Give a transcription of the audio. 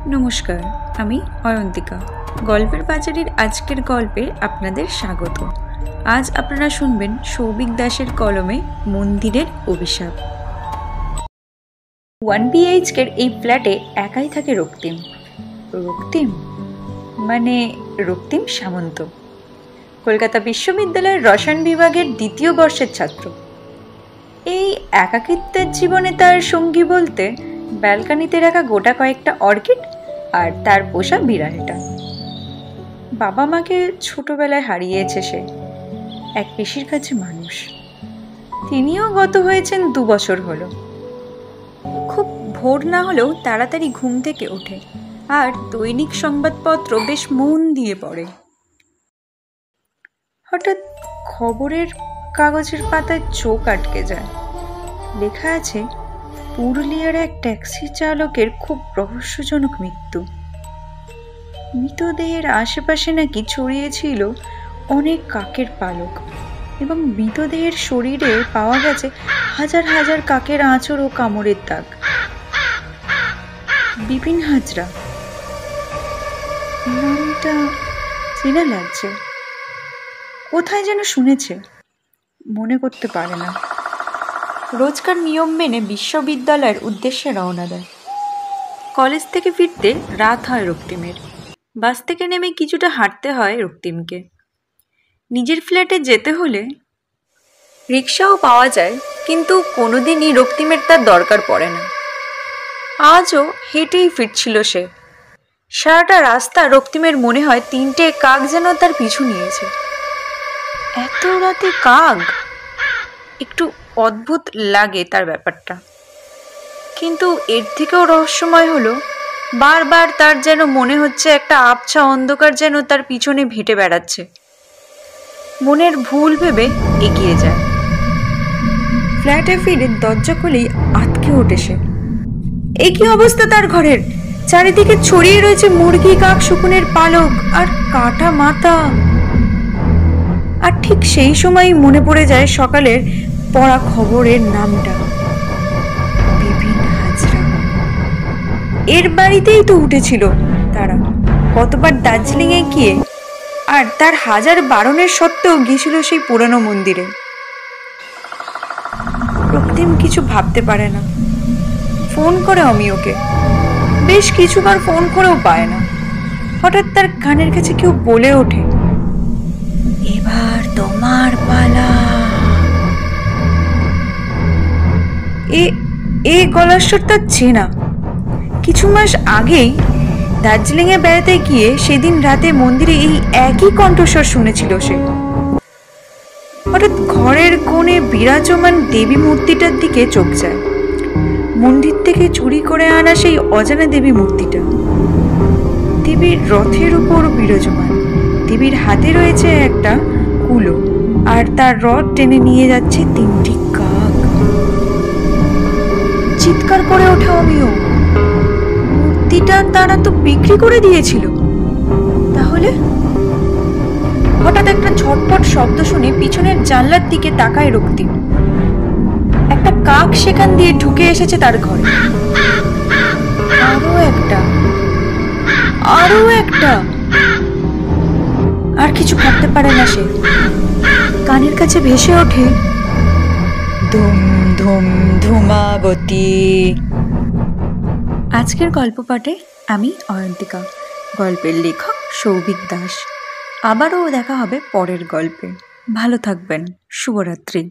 নমস্কার, আমি অয়ন্তিকা। গল্পের পাঁচালীর আজকের গল্পে আপনাদের স্বাগত। আজ আপনারা শুনবেন সৌভিক দাসের কলমে মন্দিরের অভিশাপ। 1 BHK এই ফ্ল্যাটে একাই থাকে রক্তিম। মানে রক্তিম সামন্ত, কলকাতা বিশ্ববিদ্যালয়ের রসায়ন বিভাগের 2য় বর্ষের ছাত্র। এই একাকিত্বের জীবনে তার সঙ্গী বলতে ব্যালকানিতে রাখা গোটা কয়েকটা অর্কিড আর তার পোষা বিড়ালটা। বাবা মাকে ছোটবেলায় হারিয়েছে সে, এক পিসির কাছে মানুষ। তিনিও গত হয়েছেন 2 বছর হলো। খুব ভোর না হলেও তাড়াতাড়ি ঘুম থেকে ওঠে আর দৈনিক সংবাদপত্র বেশ মন দিয়ে পড়ে। হঠাৎ খবরের কাগজের পাতায় চোখ আটকে যায়। লেখা আছে, পুরুলিয়ার এক ট্যাক্সি চালকের খুব রহস্যজনক মৃত্যু। মৃতদেহের আশেপাশে নাকি ছড়িয়েছিল অনেক কাকের পালক এবং মৃতদেহের শরীরে পাওয়া গেছে হাজার হাজার কাকের আঁচড় ও কামড়ের দাগ। বিপিন হাজরা নামটা চেনা লাগছে, কোথায় যেন শুনেছে, মনে করতে পারে না। রোজকার নিয়ম মেনে বিশ্ববিদ্যালয়ের উদ্দেশ্যে রওনা দেয়। কলেজ থেকে ফিরতে রাত হয় রক্তিমের। বাস থেকে নেমে কিছুটা হাঁটতে হয় রক্তিমকে। নিজের ফ্ল্যাটে যেতে হলে রিক্সাও পাওয়া যায়, কিন্তু কোনোদিনই রক্তিমের তার দরকার পড়ে না। আজও হেঁটেই ফিরছিল সে। সারাটা রাস্তা রক্তিমের মনে হয় 3টে কাক যেন তার পিছু নিয়েছে। এত রাতে কাক, একটু অদ্ভুত লাগে তার ব্যাপারটা। কিন্তু এর থেকেও রহস্যময় হলো, বারবার তার যেন মনে হচ্ছে একটা আবছা অন্ধকার যেন তার পিছনে ভেটে বেড়াচ্ছে। মনের ভুল ভেবে এগিয়ে যায়। ফ্ল্যাটে ফিরে দরজা খুলেই আটকে ওঠে সে। এই কি অবস্থা তার ঘরের! চারিদিকে ছড়িয়ে রয়েছে মুরগি, কাক, শকুনের পালক আর কাটা মাথা। আর ঠিক সেই সময়ই মনে পড়ে যায় সকালের পড়া খবরের নামটা, বিপিন হাজরা। এর বাড়িতেই তো উঠেছিল তারা কতবার দার্জিলিংয়ে গিয়ে, আর তার হাজার বারণের সত্ত্বেও গিয়েছিল সেই পুরানো মন্দিরে। রক্তিম কিছু ভাবতে পারে না। ফোন করে অমিয়কে, বেশ কিছুবার ফোন করেও পায় না। হঠাৎ তার কানের কাছে কেউ বলে ওঠে, এবার তোমার পালা। এই গলার স্বর তার চেনা। কিছু মাস আগেই দার্জিলিংয়ে বেড়াতে গিয়ে সেদিন রাতে মন্দিরে এই একই কণ্ঠস্বর শুনেছিল সে। হঠাৎ ঘরের কোণে বিরাজমান দেবী মূর্তিটার দিকে চোখ যায়। মন্দির থেকে চুরি করে আনা সেই অজানা দেবী মূর্তিটা। দেবীর রথের উপর বিরাজমান। দেবীর হাতে রয়েছে একটা কুলো, আর তার রথ টেনে নিয়ে যাচ্ছে 3টি কাক। চিৎকার করে ওঠে অমিয়, মূর্তিটা তারা তো বিক্রি করে দিয়েছিল। তাহলে হঠাৎ একটা ঝটপট শব্দ শুনে পিছনের জানলার দিকে তাকায় রক্তিম। একটা কাক সেখান দিয়ে ঢুকে এসেছে তার ঘরে। আরো একটা। আর কিছু ভাবতে পারে না সে। কানের কাছে ভেসে ওঠে, ধুম ধুম ধুমাবতী। আজকের গল্প পাঠে আমি অয়ন্তিকা, গল্পের লেখক সৌভিক দাস। আবারও দেখা হবে পরের গল্পে। ভালো থাকবেন। শুভরাত্রি।